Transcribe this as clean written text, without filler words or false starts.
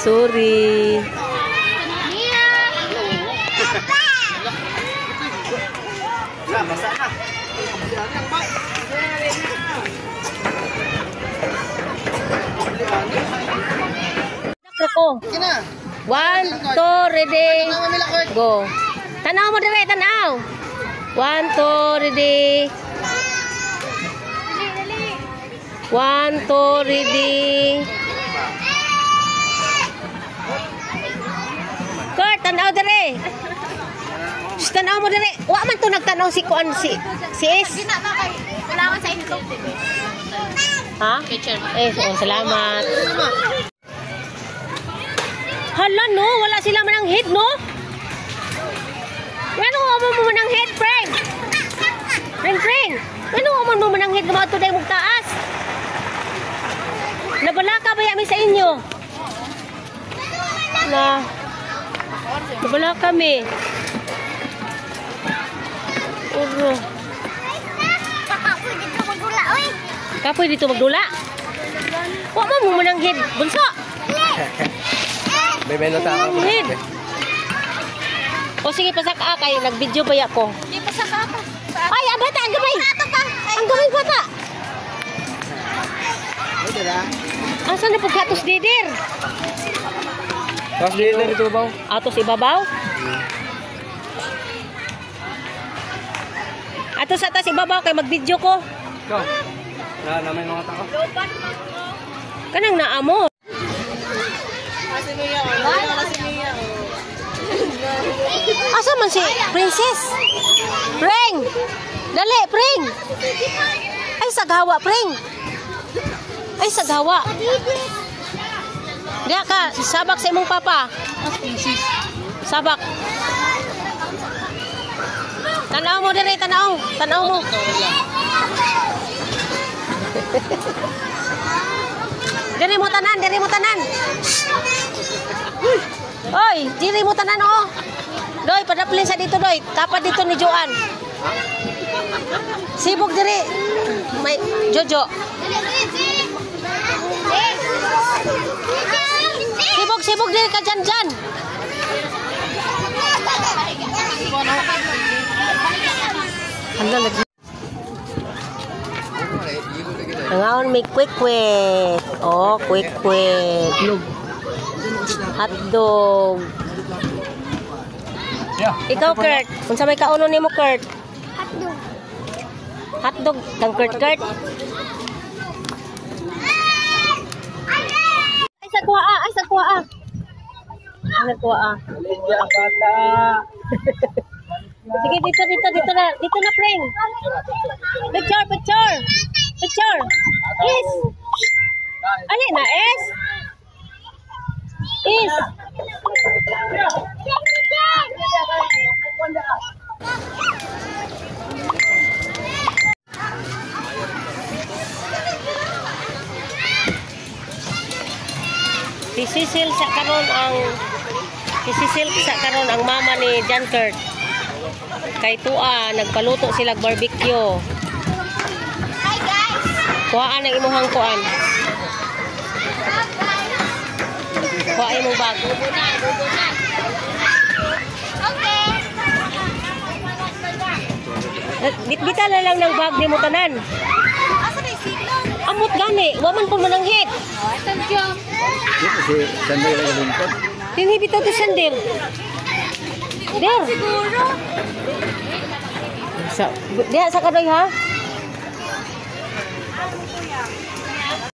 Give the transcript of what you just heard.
Sorry. Basa na. Ako. 1, 2, ready. Go. Tanaw mo dire, tanaw. 1, 2, ready. 1, 2, ready. Kurt, tanaw dire. Tanaw mo dire. Wa man to nagtanaw si Kuan si Is. Salamat sa inyo. Ha? Salamat. Hala no, wala sila manang head no? Ano mo manang head, Frank? Frank. Ano mo manang head na to day mong taas? Nabalaka ba yami sa inyo? Nabalaka kami. Uro. Kapoy dito magdula. Wa mo manang head, bunso. Bebelo ta ako. O sige, pasaka kay nag-video ba ako? Hindi pasaka ako. Ay, ang bata, ang gamay. Ang gamay bata. Asan na pagkatos didir? Tapos didir ito ba? Atos ibabaw? Atos atas ibabaw kay mag-video ko. Go. Namin mga tao. Kanang naamo. Asa man si Princess? Pring! Dali, Pring! Ay, saghawa, Pring! Ay, saghawa. Diya ka, sabak sa imong papa. Sabak. Tanaw mo dire, tanaw. Tanaw mo. Diri mo tanan, diri mo tanan. Oy, diri mo tanan oh. Doy, padaplin sa dito doy. Tapad dito ni Joan. Sibog diri. May Jojo. Sibog diri ka dyan. Handa lagi. Ngaon may quick. Oh, quick. Hotdog. Ikaw, Kurt. Unsa may kauno nimo, Kurt? Hotdog. Kang Kurt. Ay, sa kuha. Sige, dito na. Dito na, Pring. Picture. Is. Ali na, Is. Si Cecil sa karon ang mama ni John Kurt. Kay Tua nagpaluto sila barbecue. Hi guys. Kuhaan ang imuhang kuan. Kuha imong bag. Bubunan. Okay. Bitbita na lang ng bag ni mo tanan. Asa na signal? Amot gani, wa man po mananghit. Thank you. Si sandal lang lumpot. Tinibitaw to sandal. Der. Siguro. Sa kadoy ha.